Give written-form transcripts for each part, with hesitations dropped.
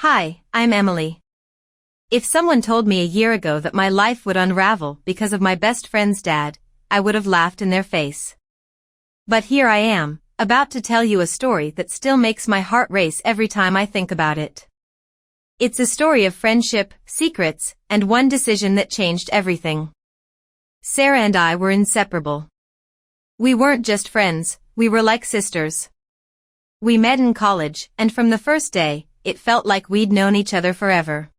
Hi, I'm Emily. If someone told me a year ago that my life would unravel because of my best friend's dad, I would have laughed in their face. But here I am, about to tell you a story that still makes my heart race every time I think about it. It's a story of friendship, secrets, and one decision that changed everything. Sarah and I were inseparable. We weren't just friends, we were like sisters. We met in college, and from the first day, it felt like we'd known each other forever.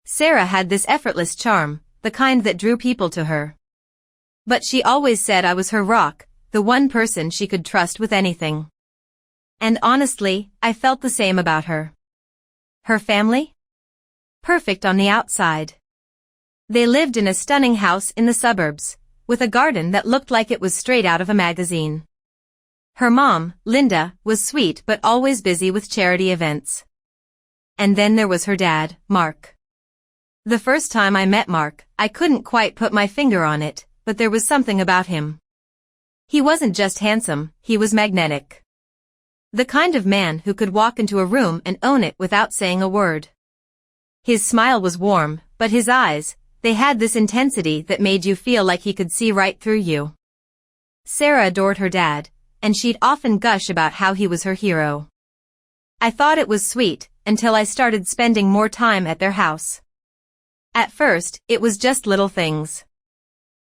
Sarah had this effortless charm, the kind that drew people to her. But she always said I was her rock, the one person she could trust with anything. And honestly, I felt the same about her. Her family? Perfect on the outside. They lived in a stunning house in the suburbs, with a garden that looked like it was straight out of a magazine. Her mom, Linda, was sweet but always busy with charity events. And then there was her dad, Mark. The first time I met Mark, I couldn't quite put my finger on it, but there was something about him. He wasn't just handsome, he was magnetic. The kind of man who could walk into a room and own it without saying a word. His smile was warm, but his eyes, they had this intensity that made you feel like he could see right through you. Sarah adored her dad, and she'd often gush about how he was her hero. I thought it was sweet, until I started spending more time at their house. At first, it was just little things.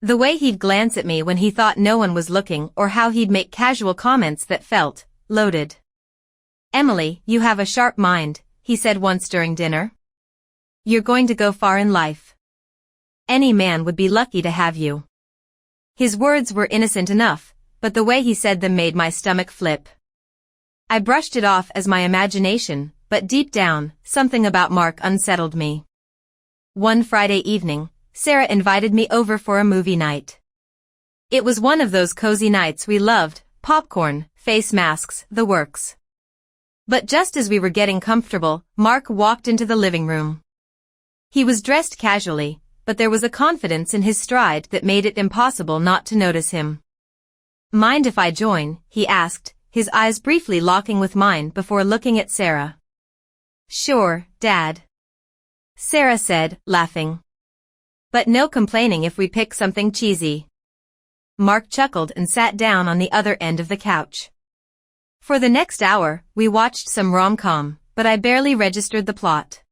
The way he'd glance at me when he thought no one was looking, or how he'd make casual comments that felt loaded. "Emily, you have a sharp mind," he said once during dinner. "You're going to go far in life. Any man would be lucky to have you." His words were innocent enough, but the way he said them made my stomach flip. I brushed it off as my imagination, but deep down, something about Mark unsettled me. One Friday evening, Sarah invited me over for a movie night. It was one of those cozy nights we loved, popcorn, face masks, the works. But just as we were getting comfortable, Mark walked into the living room. He was dressed casually, but there was a confidence in his stride that made it impossible not to notice him. "Mind if I join?" he asked, his eyes briefly locking with mine before looking at Sarah. "Sure, Dad," Sarah said, laughing. "But no complaining if we pick something cheesy." Mark chuckled and sat down on the other end of the couch. For the next hour, we watched some rom-com, but I barely registered the plot.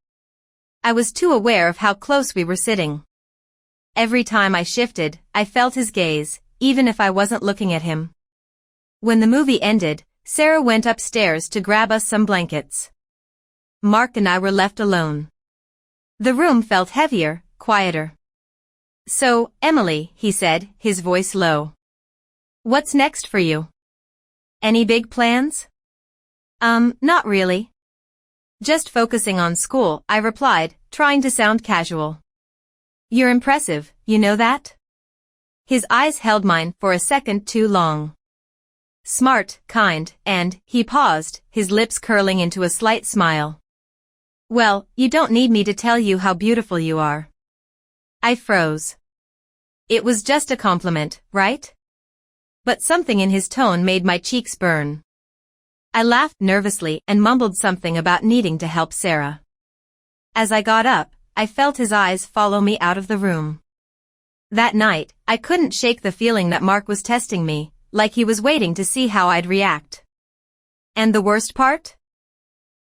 I was too aware of how close we were sitting. Every time I shifted, I felt his gaze, even if I wasn't looking at him. When the movie ended, Sarah went upstairs to grab us some blankets. Mark and I were left alone. The room felt heavier, quieter. "So, Emily," he said, his voice low. "What's next for you? Any big plans?" Not really. Just focusing on school," I replied, trying to sound casual. "You're impressive, you know that?" His eyes held mine for a second too long. "Smart, kind, and," he paused, his lips curling into a slight smile. "Well, you don't need me to tell you how beautiful you are." I froze. It was just a compliment, right? But something in his tone made my cheeks burn. I laughed nervously and mumbled something about needing to help Sarah. As I got up, I felt his eyes follow me out of the room. That night, I couldn't shake the feeling that Mark was testing me, like he was waiting to see how I'd react. And the worst part?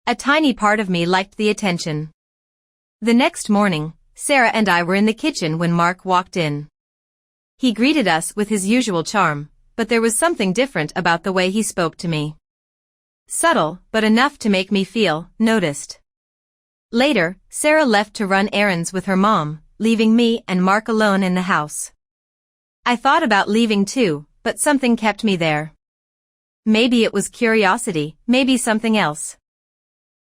A tiny part of me liked the attention. The next morning, Sarah and I were in the kitchen when Mark walked in. He greeted us with his usual charm, but there was something different about the way he spoke to me. Subtle, but enough to make me feel noticed. Later, Sarah left to run errands with her mom, leaving me and Mark alone in the house. I thought about leaving too, but something kept me there. Maybe it was curiosity, maybe something else.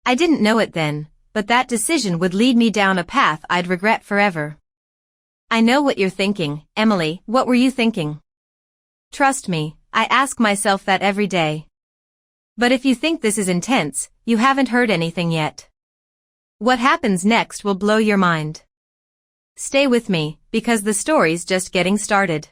I didn't know it then, but that decision would lead me down a path I'd regret forever. I know what you're thinking, Emily, what were you thinking? Trust me, I ask myself that every day. But if you think this is intense, you haven't heard anything yet. What happens next will blow your mind. Stay with me, because the story's just getting started.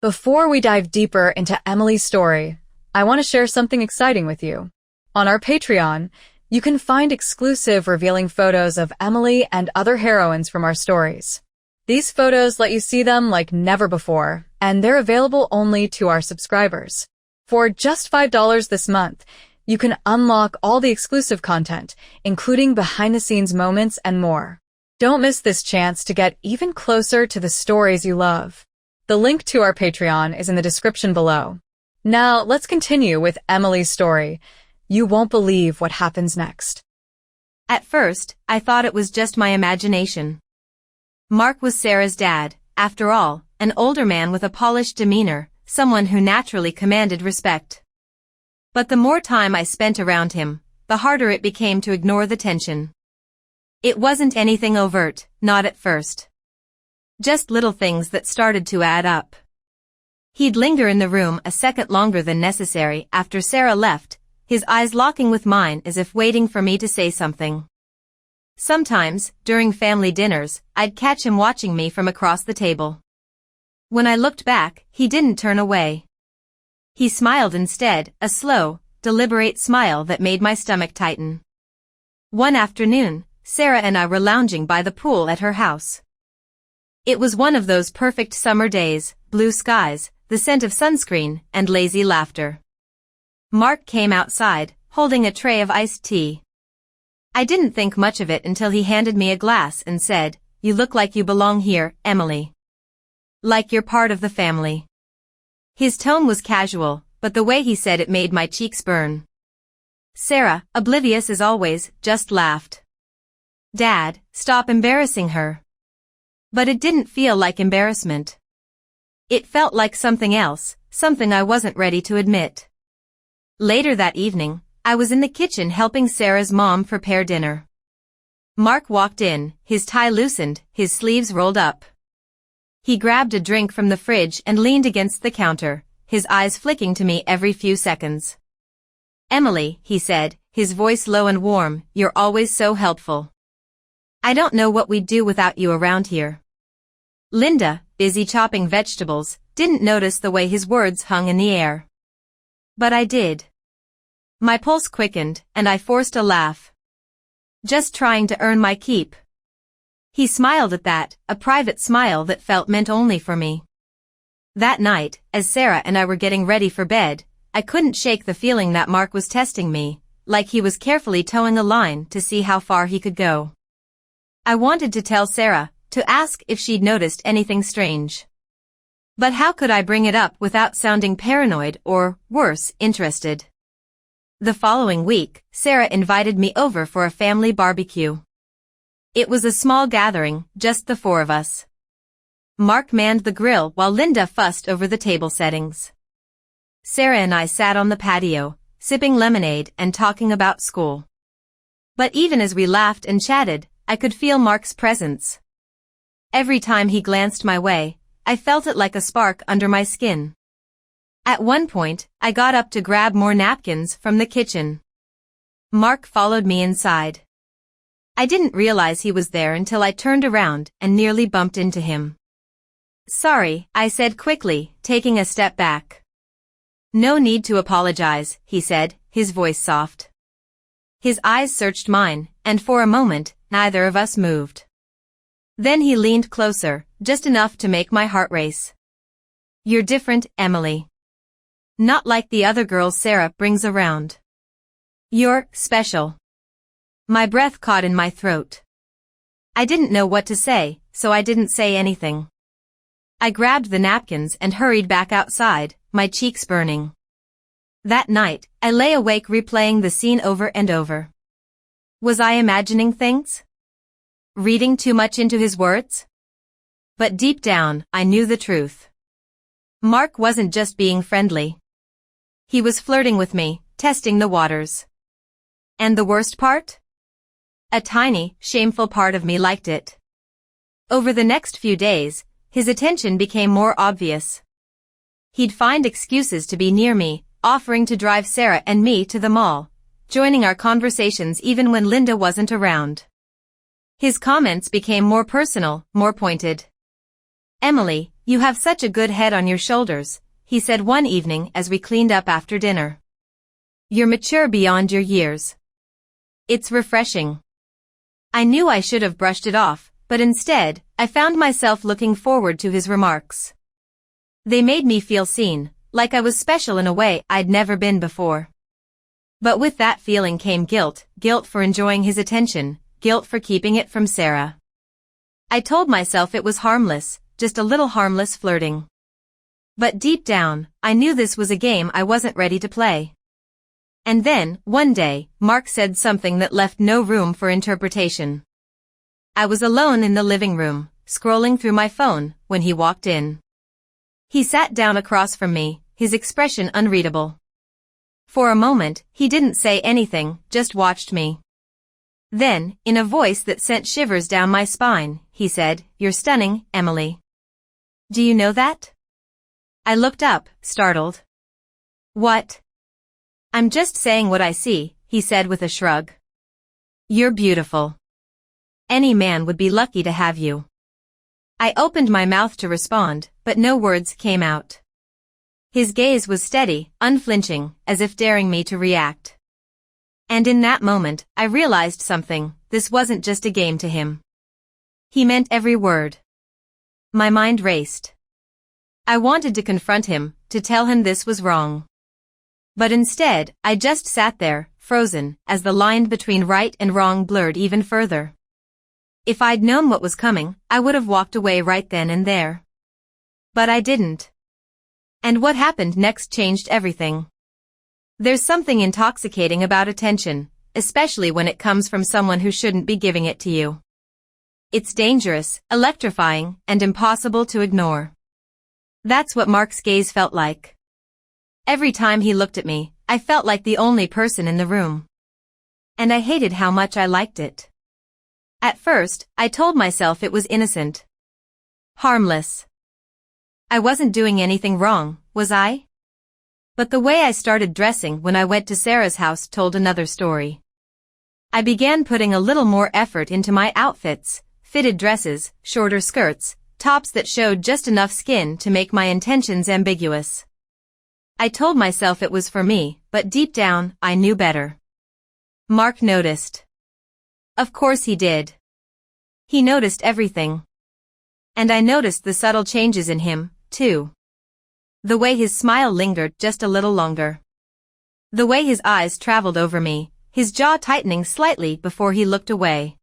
Before we dive deeper into Emily's story, I want to share something exciting with you. On our Patreon, You can find exclusive revealing photos of Emily and other heroines from our stories. These photos let you see them like never before, and they're available only to our subscribers. For just $5 this month, you can unlock all the exclusive content, including behind-the-scenes moments and more. Don't miss this chance to get even closer to the stories you love. The link to our Patreon is in the description below. Now, let's continue with Emily's story. You won't believe what happens next. At first, I thought it was just my imagination. Mark was Sarah's dad, after all, an older man with a polished demeanor, someone who naturally commanded respect. But the more time I spent around him, the harder it became to ignore the tension. It wasn't anything overt, not at first. Just little things that started to add up. He'd linger in the room a second longer than necessary after Sarah left, his eyes locking with mine as if waiting for me to say something. Sometimes, during family dinners, I'd catch him watching me from across the table. When I looked back, he didn't turn away. He smiled instead, a slow, deliberate smile that made my stomach tighten. One afternoon, Sarah and I were lounging by the pool at her house. It was one of those perfect summer days, blue skies, the scent of sunscreen, and lazy laughter. Mark came outside, holding a tray of iced tea. I didn't think much of it until he handed me a glass and said, "You look like you belong here, Emily. Like you're part of the family." His tone was casual, but the way he said it made my cheeks burn. Sarah, oblivious as always, just laughed. "Dad, stop embarrassing her." But it didn't feel like embarrassment. It felt like something else, something I wasn't ready to admit. Later that evening, I was in the kitchen helping Sarah's mom prepare dinner. Mark walked in, his tie loosened, his sleeves rolled up. He grabbed a drink from the fridge and leaned against the counter, his eyes flicking to me every few seconds. "Emily," he said, his voice low and warm, "you're always so helpful. I don't know what we'd do without you around here." Linda, busy chopping vegetables, didn't notice the way his words hung in the air. But I did. My pulse quickened, and I forced a laugh. Just trying to earn my keep. He smiled at that, a private smile that felt meant only for me. That night, as Sarah and I were getting ready for bed, I couldn't shake the feeling that Mark was testing me, like he was carefully towing a line to see how far he could go. I wanted to tell Sarah, to ask if she'd noticed anything strange. But how could I bring it up without sounding paranoid or, worse, interested? The following week, Sarah invited me over for a family barbecue. It was a small gathering, just the four of us. Mark manned the grill while Linda fussed over the table settings. Sarah and I sat on the patio, sipping lemonade and talking about school. But even as we laughed and chatted, I could feel Mark's presence. Every time he glanced my way, I felt it like a spark under my skin. At one point, I got up to grab more napkins from the kitchen. Mark followed me inside. I didn't realize he was there until I turned around and nearly bumped into him. "Sorry," I said quickly, taking a step back. "No need to apologize," he said, his voice soft. His eyes searched mine, and for a moment, neither of us moved. Then he leaned closer, just enough to make my heart race. "You're different, Emily. Not like the other girls Sarah brings around. You're special." My breath caught in my throat. I didn't know what to say, so I didn't say anything. I grabbed the napkins and hurried back outside, my cheeks burning. That night, I lay awake replaying the scene over and over. Was I imagining things? Reading too much into his words? But deep down, I knew the truth. Mark wasn't just being friendly. He was flirting with me, testing the waters. And the worst part? A tiny, shameful part of me liked it. Over the next few days, his attention became more obvious. He'd find excuses to be near me, offering to drive Sarah and me to the mall, joining our conversations even when Linda wasn't around. His comments became more personal, more pointed. "Emily, you have such a good head on your shoulders," he said one evening as we cleaned up after dinner. "You're mature beyond your years." It's refreshing. I knew I should have brushed it off, but instead, I found myself looking forward to his remarks. They made me feel seen, like I was special in a way I'd never been before. But with that feeling came guilt, guilt for enjoying his attention, guilt for keeping it from Sarah. I told myself it was harmless, just a little harmless flirting. But deep down, I knew this was a game I wasn't ready to play. And then, one day, Mark said something that left no room for interpretation. I was alone in the living room, scrolling through my phone, when he walked in. He sat down across from me, his expression unreadable. For a moment, he didn't say anything, just watched me. Then, in a voice that sent shivers down my spine, he said, "You're stunning, Emily. Do you know that?" I looked up, startled. "What?" "I'm just saying what I see," he said with a shrug. "You're beautiful. Any man would be lucky to have you." I opened my mouth to respond, but no words came out. His gaze was steady, unflinching, as if daring me to react. And in that moment, I realized something. This wasn't just a game to him. He meant every word. My mind raced. I wanted to confront him, to tell him this was wrong. But instead, I just sat there, frozen, as the line between right and wrong blurred even further. If I'd known what was coming, I would have walked away right then and there. But I didn't. And what happened next changed everything. There's something intoxicating about attention, especially when it comes from someone who shouldn't be giving it to you. It's dangerous, electrifying, and impossible to ignore. That's what Mark's gaze felt like. Every time he looked at me, I felt like the only person in the room. And I hated how much I liked it. At first, I told myself it was innocent. Harmless. I wasn't doing anything wrong, was I? But the way I started dressing when I went to Sarah's house told another story. I began putting a little more effort into my outfits, fitted dresses, shorter skirts, tops that showed just enough skin to make my intentions ambiguous. I told myself it was for me, but deep down, I knew better. Mark noticed. Of course he did. He noticed everything. And I noticed the subtle changes in him, too. The way his smile lingered just a little longer. The way his eyes traveled over me, his jaw tightening slightly before he looked away.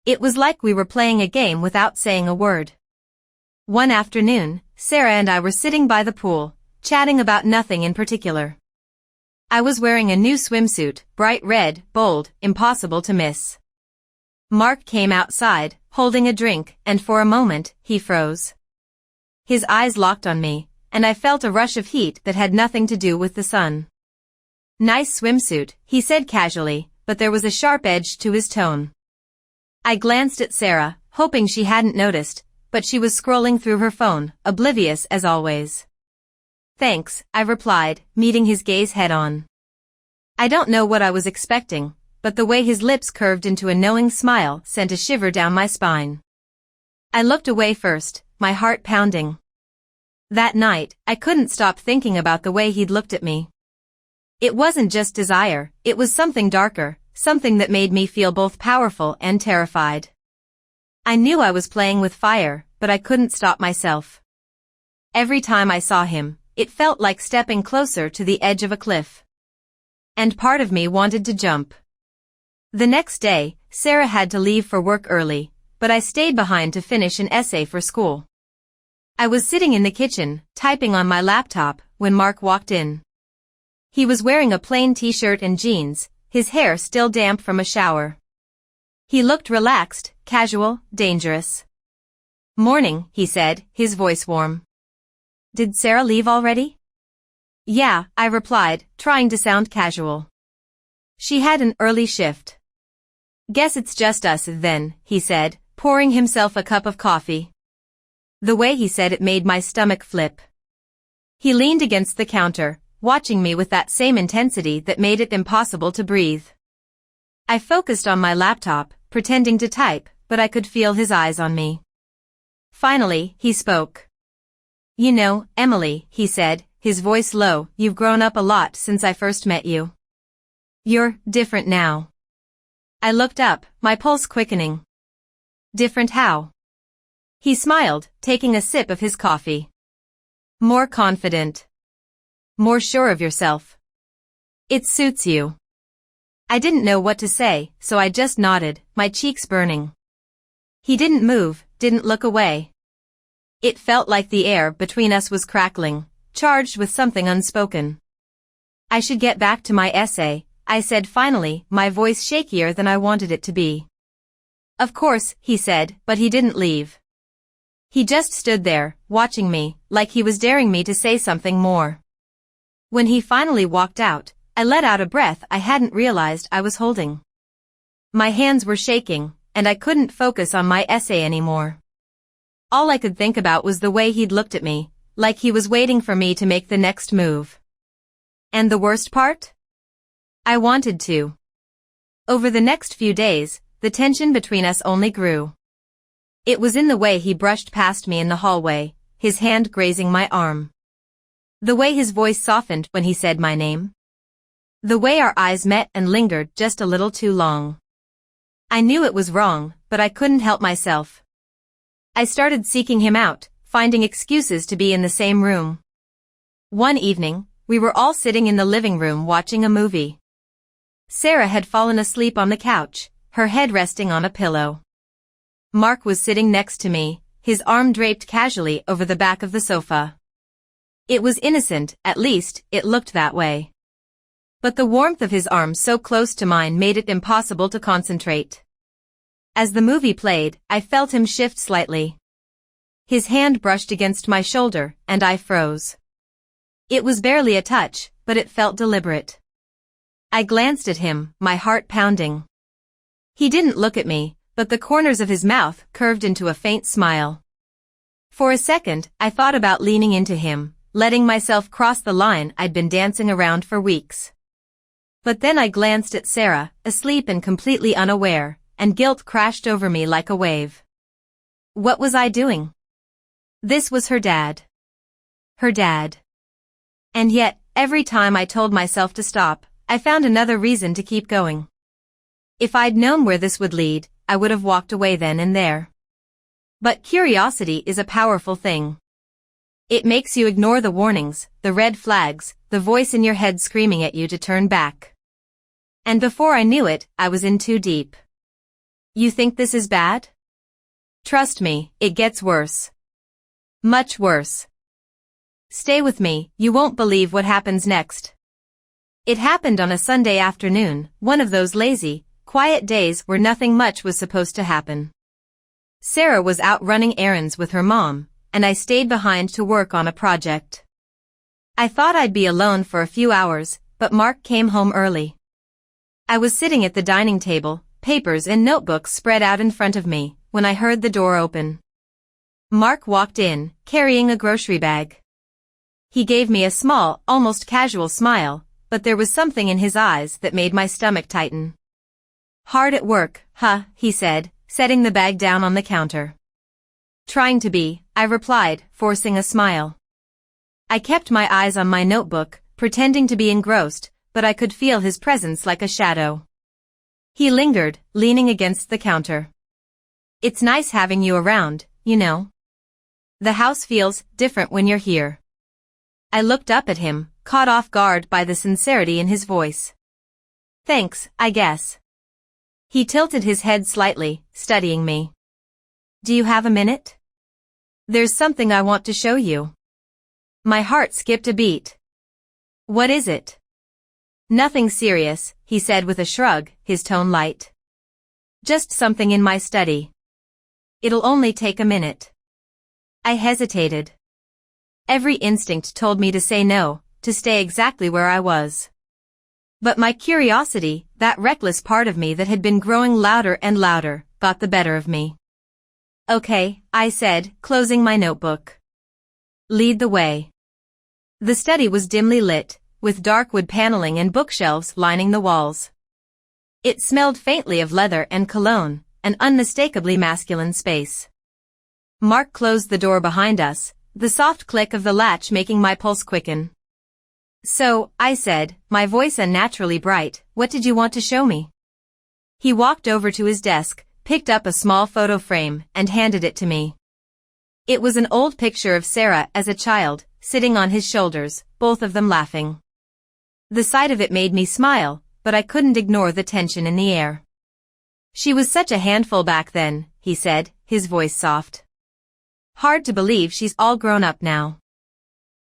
It was like we were playing a game without saying a word. One afternoon, Sarah and I were sitting by the pool, chatting about nothing in particular. I was wearing a new swimsuit, bright red, bold, impossible to miss. Mark came outside, holding a drink, and for a moment, he froze. His eyes locked on me, and I felt a rush of heat that had nothing to do with the sun. "Nice swimsuit," he said casually, but there was a sharp edge to his tone. I glanced at Sarah, hoping she hadn't noticed, but she was scrolling through her phone, oblivious as always. "Thanks," I replied, meeting his gaze head-on. I don't know what I was expecting, but the way his lips curved into a knowing smile sent a shiver down my spine. I looked away first, my heart pounding. That night, I couldn't stop thinking about the way he'd looked at me. It wasn't just desire, it was something darker, something that made me feel both powerful and terrified. I knew I was playing with fire, but I couldn't stop myself. Every time I saw him, it felt like stepping closer to the edge of a cliff. And part of me wanted to jump. The next day, Sarah had to leave for work early, but I stayed behind to finish an essay for school. I was sitting in the kitchen, typing on my laptop, when Mark walked in. He was wearing a plain t-shirt and jeans, his hair still damp from a shower. He looked relaxed, casual, dangerous. "Morning," he said, his voice warm. "Did Sarah leave already?" "Yeah," I replied, trying to sound casual. "She had an early shift." "Guess it's just us then," he said, pouring himself a cup of coffee. The way he said it made my stomach flip. He leaned against the counter, watching me with that same intensity that made it impossible to breathe. I focused on my laptop, pretending to type, but I could feel his eyes on me. Finally, he spoke. "You know, Emily," he said, his voice low, "you've grown up a lot since I first met you. You're different now. I looked up, my pulse quickening. Different how? He smiled, taking a sip of his coffee. More confident. More sure of yourself. It suits you. I didn't know what to say, so I just nodded, my cheeks burning. He didn't move, didn't look away. It felt like the air between us was crackling, charged with something unspoken. I should get back to my essay, I said finally, my voice shakier than I wanted it to be. Of course, he said, but he didn't leave. He just stood there, watching me, like he was daring me to say something more. When he finally walked out, I let out a breath I hadn't realized I was holding. My hands were shaking, and I couldn't focus on my essay anymore. All I could think about was the way he'd looked at me, like he was waiting for me to make the next move. And the worst part? I wanted to. Over the next few days, the tension between us only grew. It was in the way he brushed past me in the hallway, his hand grazing my arm. The way his voice softened when he said my name. The way our eyes met and lingered just a little too long. I knew it was wrong, but I couldn't help myself. I started seeking him out, finding excuses to be in the same room. One evening, we were all sitting in the living room watching a movie. Sarah had fallen asleep on the couch, her head resting on a pillow. Mark was sitting next to me, his arm draped casually over the back of the sofa. It was innocent, at least, it looked that way. But the warmth of his arm so close to mine made it impossible to concentrate. As the movie played, I felt him shift slightly. His hand brushed against my shoulder, and I froze. It was barely a touch, but it felt deliberate. I glanced at him, my heart pounding. He didn't look at me, but the corners of his mouth curved into a faint smile. For a second, I thought about leaning into him, letting myself cross the line I'd been dancing around for weeks. But then I glanced at Sarah, asleep and completely unaware, and guilt crashed over me like a wave. What was I doing? This was her dad. Her dad. And yet, every time I told myself to stop, I found another reason to keep going. If I'd known where this would lead, I would have walked away then and there. But curiosity is a powerful thing. It makes you ignore the warnings, the red flags, the voice in your head screaming at you to turn back. And before I knew it, I was in too deep. You think this is bad? Trust me, it gets worse. Much worse. Stay with me, you won't believe what happens next. It happened on a Sunday afternoon, one of those lazy, quiet days where nothing much was supposed to happen. Sarah was out running errands with her mom, and I stayed behind to work on a project. I thought I'd be alone for a few hours, but Mark came home early. I was sitting at the dining table, papers and notebooks spread out in front of me, when I heard the door open. Mark walked in, carrying a grocery bag. He gave me a small, almost casual smile, but there was something in his eyes that made my stomach tighten. Hard at work, huh, he said, setting the bag down on the counter. Trying to be, I replied, forcing a smile. I kept my eyes on my notebook, pretending to be engrossed, but I could feel his presence like a shadow. He lingered, leaning against the counter. It's nice having you around, you know. The house feels different when you're here. I looked up at him, caught off guard by the sincerity in his voice. Thanks, I guess. He tilted his head slightly, studying me. Do you have a minute? There's something I want to show you. My heart skipped a beat. What is it? Nothing serious, he said with a shrug, his tone light. Just something in my study. It'll only take a minute. I hesitated. Every instinct told me to say no, to stay exactly where I was. But my curiosity, that reckless part of me that had been growing louder and louder, got the better of me. Okay, I said, closing my notebook. Lead the way. The study was dimly lit, with dark wood paneling and bookshelves lining the walls. It smelled faintly of leather and cologne, an unmistakably masculine space. Mark closed the door behind us, the soft click of the latch making my pulse quicken. So, I said, my voice unnaturally bright, what did you want to show me? He walked over to his desk, picked up a small photo frame, and handed it to me. It was an old picture of Sarah as a child, sitting on his shoulders, both of them laughing. The sight of it made me smile, but I couldn't ignore the tension in the air. "She was such a handful back then," he said, his voice soft. "Hard to believe she's all grown up now."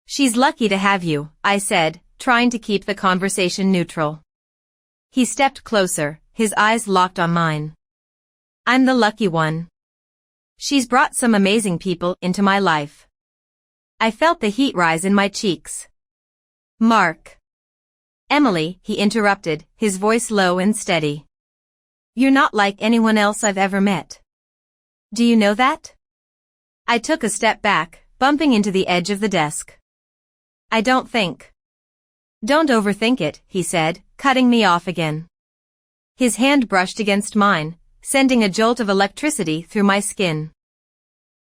"She's lucky to have you," I said, trying to keep the conversation neutral. He stepped closer, his eyes locked on mine. "I'm the lucky one. She's brought some amazing people into my life." I felt the heat rise in my cheeks. "Mark." "Emily," he interrupted, his voice low and steady. "You're not like anyone else I've ever met. Do you know that?" I took a step back, bumping into the edge of the desk. "I don't think." "Don't overthink it," he said, cutting me off again. His hand brushed against mine, sending a jolt of electricity through my skin.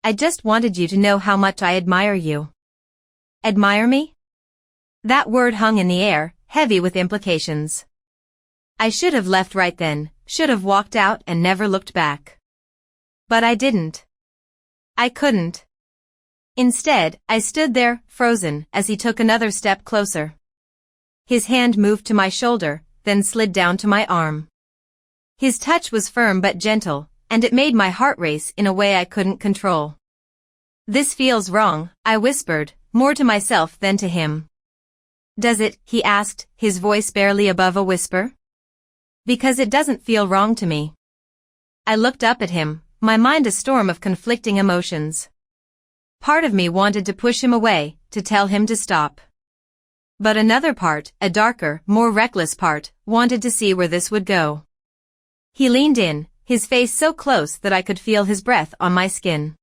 "I just wanted you to know how much I admire you." "Admire me?" That word hung in the air, heavy with implications. I should have left right then, should have walked out and never looked back. But I didn't. I couldn't. Instead, I stood there, frozen, as he took another step closer. His hand moved to my shoulder, then slid down to my arm. His touch was firm but gentle, and it made my heart race in a way I couldn't control. "This feels wrong," I whispered, more to myself than to him. "Does it?" he asked, his voice barely above a whisper. "Because it doesn't feel wrong to me." I looked up at him, my mind a storm of conflicting emotions. Part of me wanted to push him away, to tell him to stop. But another part, a darker, more reckless part, wanted to see where this would go. He leaned in, his face so close that I could feel his breath on my skin.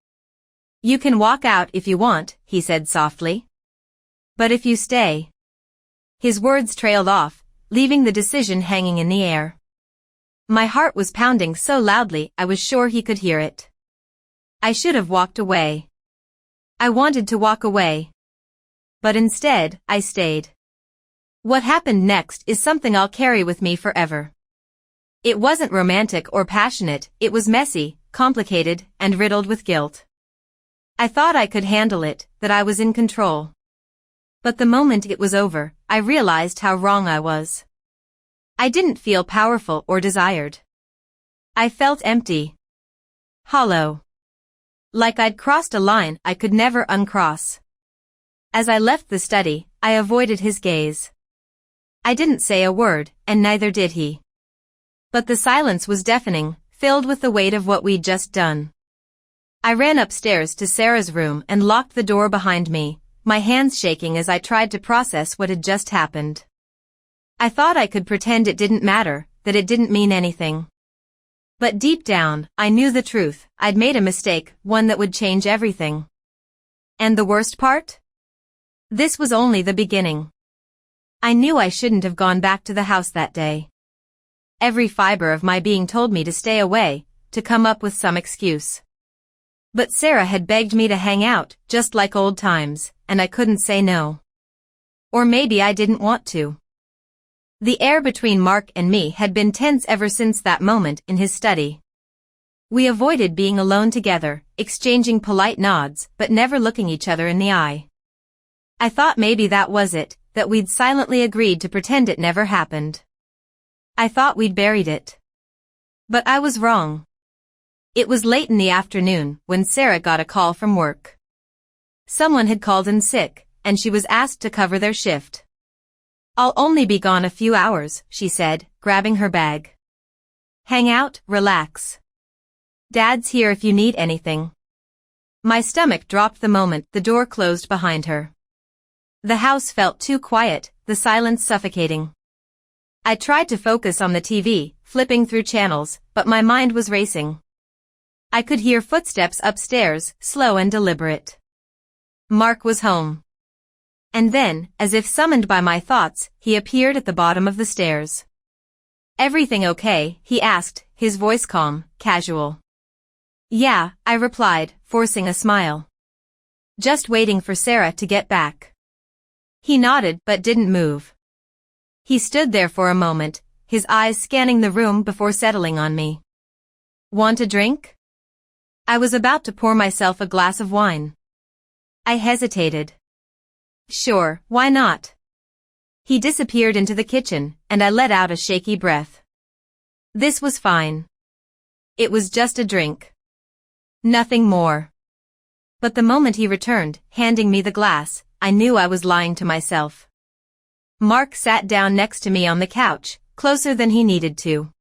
"You can walk out if you want," he said softly. "But if you stay..." His words trailed off, leaving the decision hanging in the air. My heart was pounding so loudly I was sure he could hear it. I should have walked away. I wanted to walk away. But instead, I stayed. What happened next is something I'll carry with me forever. It wasn't romantic or passionate, it was messy, complicated, and riddled with guilt. I thought I could handle it, that I was in control. But the moment it was over, I realized how wrong I was. I didn't feel powerful or desired. I felt empty. Hollow. Like I'd crossed a line I could never uncross. As I left the study, I avoided his gaze. I didn't say a word, and neither did he. But the silence was deafening, filled with the weight of what we'd just done. I ran upstairs to Sarah's room and locked the door behind me, my hands shaking as I tried to process what had just happened. I thought I could pretend it didn't matter, that it didn't mean anything. But deep down, I knew the truth. I'd made a mistake, one that would change everything. And the worst part? This was only the beginning. I knew I shouldn't have gone back to the house that day. Every fiber of my being told me to stay away, to come up with some excuse. But Sarah had begged me to hang out, just like old times, and I couldn't say no. Or maybe I didn't want to. The air between Mark and me had been tense ever since that moment in his study. We avoided being alone together, exchanging polite nods, but never looking each other in the eye. I thought maybe that was it, that we'd silently agreed to pretend it never happened. I thought we'd buried it. But I was wrong. It was late in the afternoon when Sarah got a call from work. Someone had called in sick, and she was asked to cover their shift. "I'll only be gone a few hours," she said, grabbing her bag. "Hang out, relax. Dad's here if you need anything." My stomach dropped the moment the door closed behind her. The house felt too quiet, the silence suffocating. I tried to focus on the TV, flipping through channels, but my mind was racing. I could hear footsteps upstairs, slow and deliberate. Mark was home. And then, as if summoned by my thoughts, he appeared at the bottom of the stairs. "Everything okay?" he asked, his voice calm, casual. "Yeah," I replied, forcing a smile. "Just waiting for Sarah to get back." He nodded but didn't move. He stood there for a moment, his eyes scanning the room before settling on me. Want a drink? I was about to pour myself a glass of wine. I hesitated. Sure, why not? He disappeared into the kitchen, and I let out a shaky breath. This was fine. It was just a drink. Nothing more. But the moment he returned, handing me the glass, I knew I was lying to myself. Mark sat down next to me on the couch, closer than he needed to.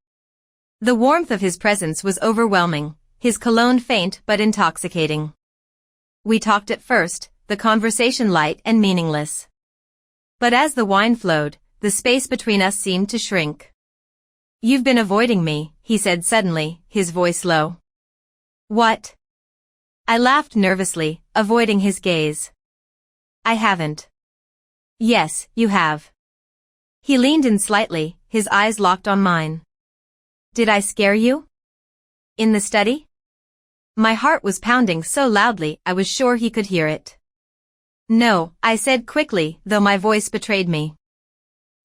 The warmth of his presence was overwhelming, his cologne faint but intoxicating. We talked at first, the conversation light and meaningless. But as the wine flowed, the space between us seemed to shrink. You've been avoiding me, he said suddenly, his voice low. What? I laughed nervously, avoiding his gaze. I haven't. Yes, you have. He leaned in slightly, his eyes locked on mine. Did I scare you? In the study? My heart was pounding so loudly I was sure he could hear it. No, I said quickly, though my voice betrayed me.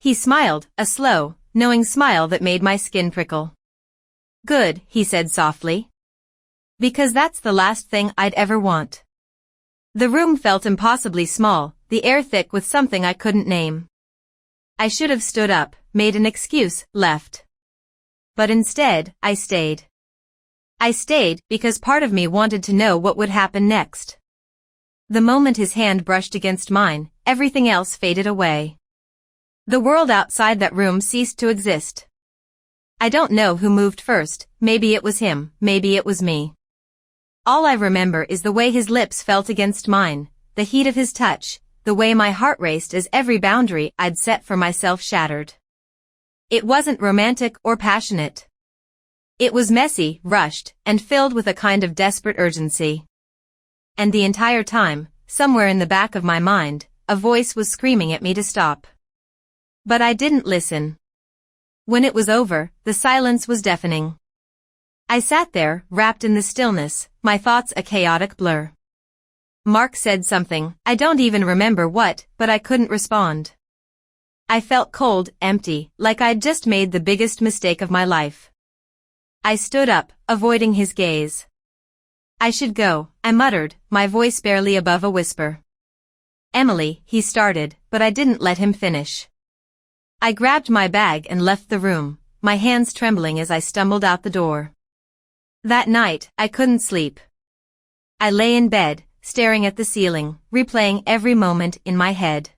He smiled, a slow, knowing smile that made my skin prickle. Good, he said softly. Because that's the last thing I'd ever want. The room felt impossibly small, the air thick with something I couldn't name. I should have stood up, made an excuse, left. But instead, I stayed. I stayed because part of me wanted to know what would happen next. The moment his hand brushed against mine, everything else faded away. The world outside that room ceased to exist. I don't know who moved first, maybe it was him, maybe it was me. All I remember is the way his lips felt against mine, the heat of his touch, the way my heart raced as every boundary I'd set for myself shattered. It wasn't romantic or passionate. It was messy, rushed, and filled with a kind of desperate urgency. And the entire time, somewhere in the back of my mind, a voice was screaming at me to stop. But I didn't listen. When it was over, the silence was deafening. I sat there, wrapped in the stillness, my thoughts a chaotic blur. Mark said something, I don't even remember what, but I couldn't respond. I felt cold, empty, like I'd just made the biggest mistake of my life. I stood up, avoiding his gaze. I should go, I muttered, my voice barely above a whisper. Emily, he started, but I didn't let him finish. I grabbed my bag and left the room, my hands trembling as I stumbled out the door. That night, I couldn't sleep. I lay in bed, staring at the ceiling, replaying every moment in my head.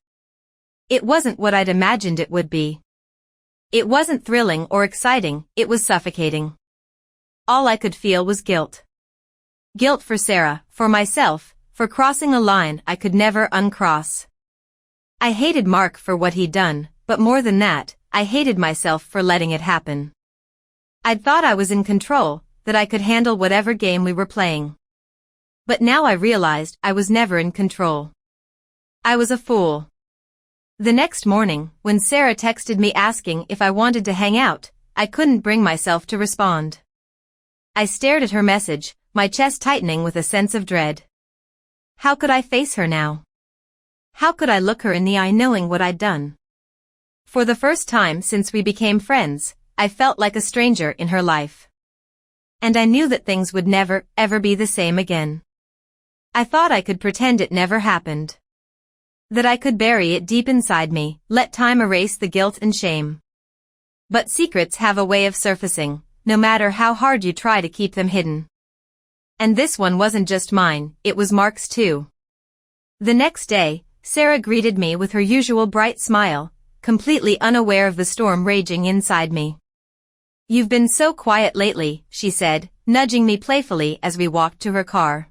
It wasn't what I'd imagined it would be. It wasn't thrilling or exciting, it was suffocating. All I could feel was guilt. Guilt for Sarah, for myself, for crossing a line I could never uncross. I hated Mark for what he'd done, but more than that, I hated myself for letting it happen. I'd thought I was in control, that I could handle whatever game we were playing. But now I realized I was never in control. I was a fool. The next morning, when Sarah texted me asking if I wanted to hang out, I couldn't bring myself to respond. I stared at her message, my chest tightening with a sense of dread. How could I face her now? How could I look her in the eye knowing what I'd done? For the first time since we became friends, I felt like a stranger in her life. And I knew that things would never, ever be the same again. I thought I could pretend it never happened. That I could bury it deep inside me, let time erase the guilt and shame. But secrets have a way of surfacing, no matter how hard you try to keep them hidden. And this one wasn't just mine, it was Mark's too. The next day, Sarah greeted me with her usual bright smile, completely unaware of the storm raging inside me. You've been so quiet lately, she said, nudging me playfully as we walked to her car.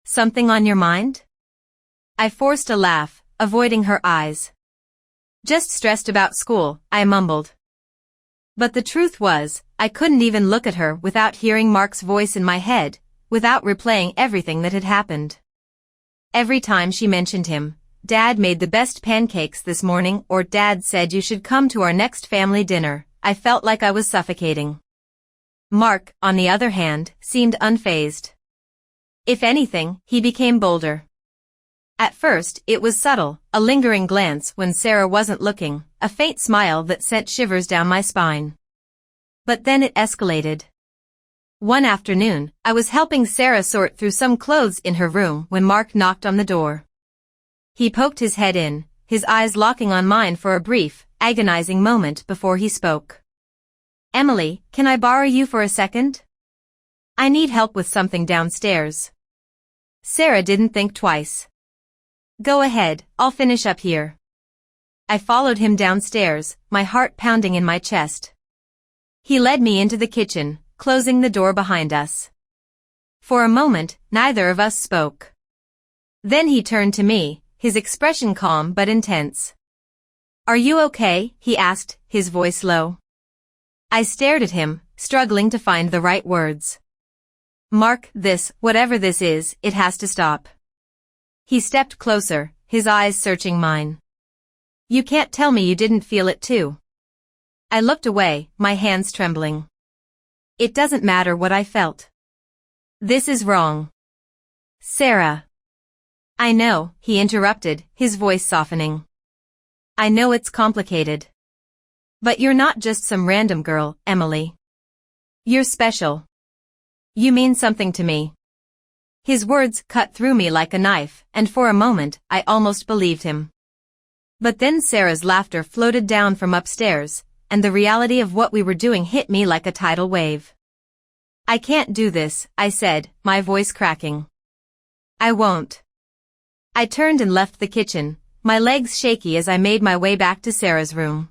Something on your mind? I forced a laugh, avoiding her eyes. Just stressed about school, I mumbled. But the truth was, I couldn't even look at her without hearing Mark's voice in my head, without replaying everything that had happened. Every time she mentioned him, Dad made the best pancakes this morning, or Dad said you should come to our next family dinner, I felt like I was suffocating. Mark, on the other hand, seemed unfazed. If anything, he became bolder. At first, it was subtle, a lingering glance when Sarah wasn't looking, a faint smile that sent shivers down my spine. But then it escalated. One afternoon, I was helping Sarah sort through some clothes in her room when Mark knocked on the door. He poked his head in, his eyes locking on mine for a brief, agonizing moment before he spoke. "Emily, can I borrow you for a second? I need help with something downstairs." Sarah didn't think twice. "Go ahead, I'll finish up here." I followed him downstairs, my heart pounding in my chest. He led me into the kitchen, closing the door behind us. For a moment, neither of us spoke. Then he turned to me, his expression calm but intense. "Are you okay?" he asked, his voice low. I stared at him, struggling to find the right words. "Mark, whatever this is, it has to stop." He stepped closer, his eyes searching mine. "You can't tell me you didn't feel it too." I looked away, my hands trembling. "It doesn't matter what I felt. This is wrong." "Sarah." "I know," he interrupted, his voice softening. "I know it's complicated. But you're not just some random girl, Emily. You're special. You mean something to me." His words cut through me like a knife, and for a moment, I almost believed him. But then Sarah's laughter floated down from upstairs, and the reality of what we were doing hit me like a tidal wave. "I can't do this," I said, my voice cracking. "I won't." I turned and left the kitchen, my legs shaky as I made my way back to Sarah's room.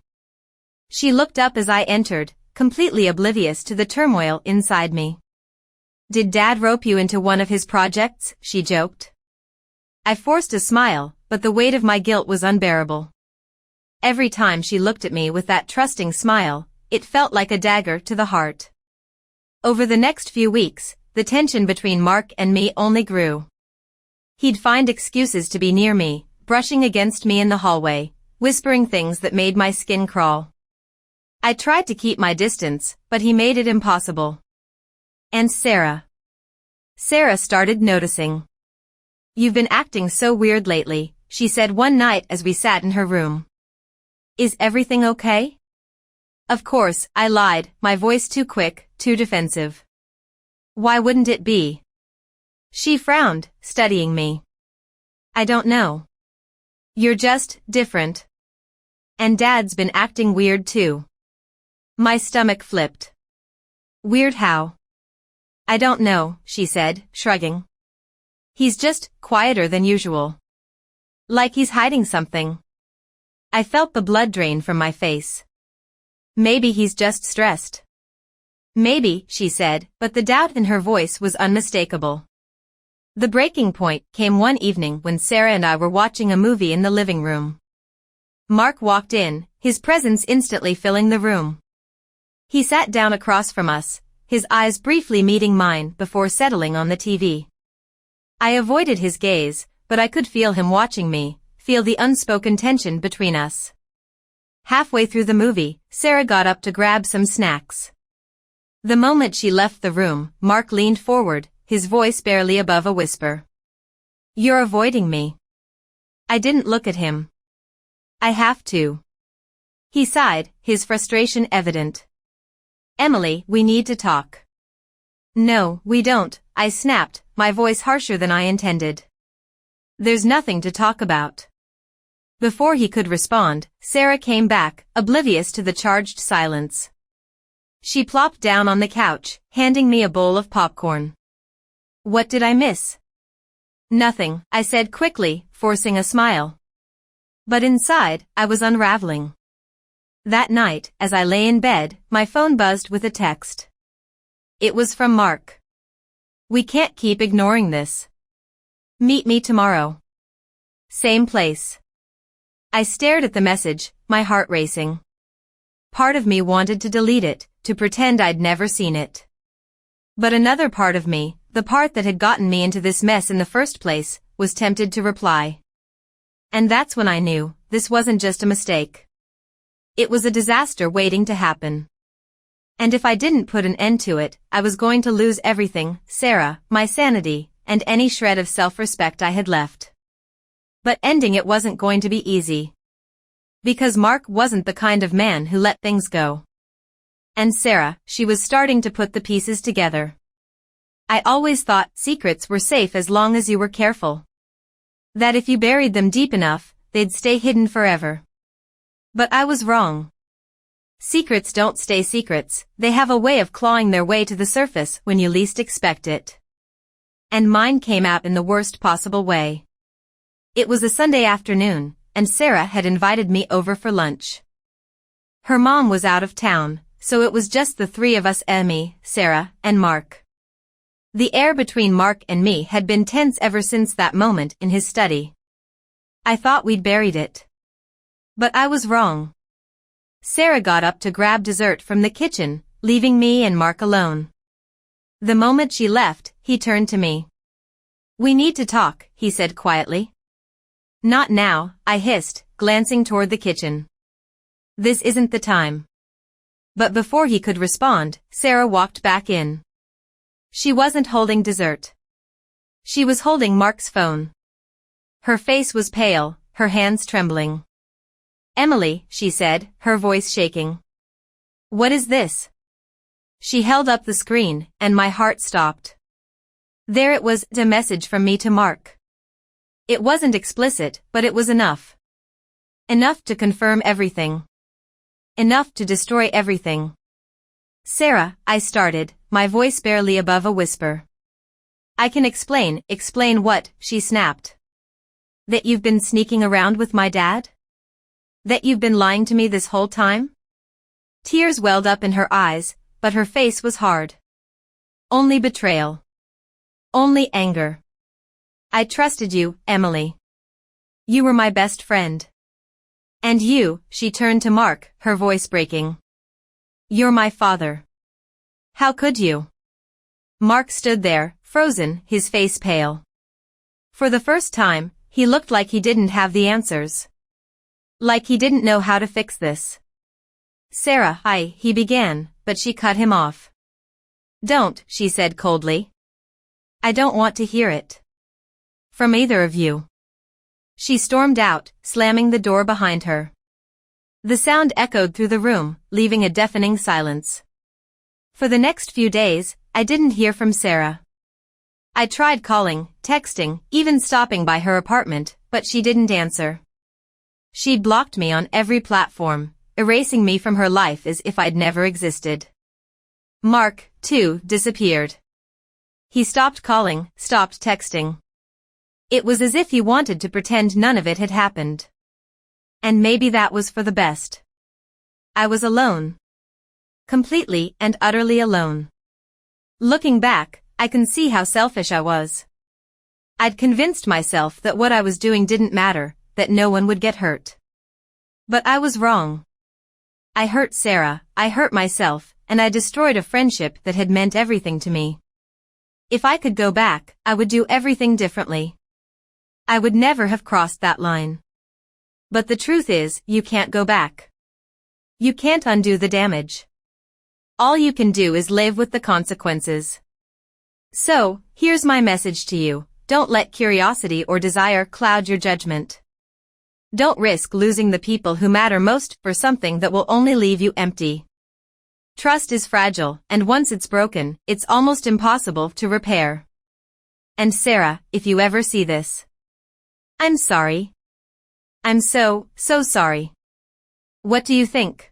She looked up as I entered, completely oblivious to the turmoil inside me. "Did Dad rope you into one of his projects?" she joked. I forced a smile, but the weight of my guilt was unbearable. Every time she looked at me with that trusting smile, it felt like a dagger to the heart. Over the next few weeks, the tension between Mark and me only grew. He'd find excuses to be near me, brushing against me in the hallway, whispering things that made my skin crawl. I tried to keep my distance, but he made it impossible. And Sarah. Sarah started noticing. "You've been acting so weird lately," she said one night as we sat in her room. "Is everything okay?" Of course, I lied, my voice too quick, too defensive. "Why wouldn't it be?" She frowned, studying me. "I don't know. You're just different. And Dad's been acting weird too." My stomach flipped. "Weird how?" "I don't know," she said, shrugging. "He's just quieter than usual. Like he's hiding something." I felt the blood drain from my face. "Maybe he's just stressed." "Maybe," she said, but the doubt in her voice was unmistakable. The breaking point came one evening when Sarah and I were watching a movie in the living room. Mark walked in, his presence instantly filling the room. He sat down across from us, his eyes briefly meeting mine before settling on the TV. I avoided his gaze, but I could feel him watching me, feel the unspoken tension between us. Halfway through the movie, Sarah got up to grab some snacks. The moment she left the room, Mark leaned forward, his voice barely above a whisper. "You're avoiding me." I didn't look at him. "I have to." He sighed, his frustration evident. "Emily, we need to talk." "No, we don't," I snapped, my voice harsher than I intended. "There's nothing to talk about." Before he could respond, Sarah came back, oblivious to the charged silence. She plopped down on the couch, handing me a bowl of popcorn. "What did I miss?" "Nothing," I said quickly, forcing a smile. But inside, I was unraveling. That night, as I lay in bed, my phone buzzed with a text. It was from Mark. "We can't keep ignoring this. Meet me tomorrow. Same place." I stared at the message, my heart racing. Part of me wanted to delete it, to pretend I'd never seen it. But another part of me, the part that had gotten me into this mess in the first place, was tempted to reply. And that's when I knew, this wasn't just a mistake. It was a disaster waiting to happen. And if I didn't put an end to it, I was going to lose everything, Sarah, my sanity, and any shred of self-respect I had left. But ending it wasn't going to be easy. Because Mark wasn't the kind of man who let things go. And Sarah, she was starting to put the pieces together. I always thought secrets were safe as long as you were careful. That if you buried them deep enough, they'd stay hidden forever. But I was wrong. Secrets don't stay secrets, they have a way of clawing their way to the surface when you least expect it. And mine came out in the worst possible way. It was a Sunday afternoon, and Sarah had invited me over for lunch. Her mom was out of town, so it was just the three of us: Emmy, Sarah, and Mark. The air between Mark and me had been tense ever since that moment in his study. I thought we'd buried it. But I was wrong. Sarah got up to grab dessert from the kitchen, leaving me and Mark alone. The moment she left, he turned to me. "We need to talk," he said quietly. "Not now," I hissed, glancing toward the kitchen. "This isn't the time." But before he could respond, Sarah walked back in. She wasn't holding dessert. She was holding Mark's phone. Her face was pale, her hands trembling. "Emily," she said, her voice shaking. "What is this?" She held up the screen, and my heart stopped. There it was, a message from me to Mark. It wasn't explicit, but it was enough. Enough to confirm everything. Enough to destroy everything. "Sarah," I started, my voice barely above a whisper. "I can explain." "Explain what?" she snapped. "That you've been sneaking around with my dad? That you've been lying to me this whole time?" Tears welled up in her eyes, but her face was hard. Only betrayal. Only anger. "I trusted you, Emily. You were my best friend. And you," she turned to Mark, her voice breaking. "You're my father. How could you?" Mark stood there, frozen, his face pale. For the first time, he looked like he didn't have the answers. Like he didn't know how to fix this. "Sarah," he began, but she cut him off. "Don't," she said coldly. "I don't want to hear it. From either of you." She stormed out, slamming the door behind her. The sound echoed through the room, leaving a deafening silence. For the next few days, I didn't hear from Sarah. I tried calling, texting, even stopping by her apartment, but she didn't answer. She'd blocked me on every platform, erasing me from her life as if I'd never existed. Mark, too, disappeared. He stopped calling, stopped texting. It was as if he wanted to pretend none of it had happened. And maybe that was for the best. I was alone. Completely and utterly alone. Looking back, I can see how selfish I was. I'd convinced myself that what I was doing didn't matter, that no one would get hurt. But I was wrong. I hurt Sarah, I hurt myself, and I destroyed a friendship that had meant everything to me. If I could go back, I would do everything differently. I would never have crossed that line. But the truth is, you can't go back. You can't undo the damage. All you can do is live with the consequences. So, here's my message to you: don't let curiosity or desire cloud your judgment. Don't risk losing the people who matter most for something that will only leave you empty. Trust is fragile, and once it's broken, it's almost impossible to repair. And Sarah, if you ever see this, I'm sorry. I'm so sorry. What do you think?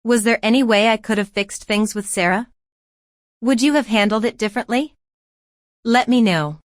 Was there any way I could have fixed things with Sarah? Would you have handled it differently? Let me know.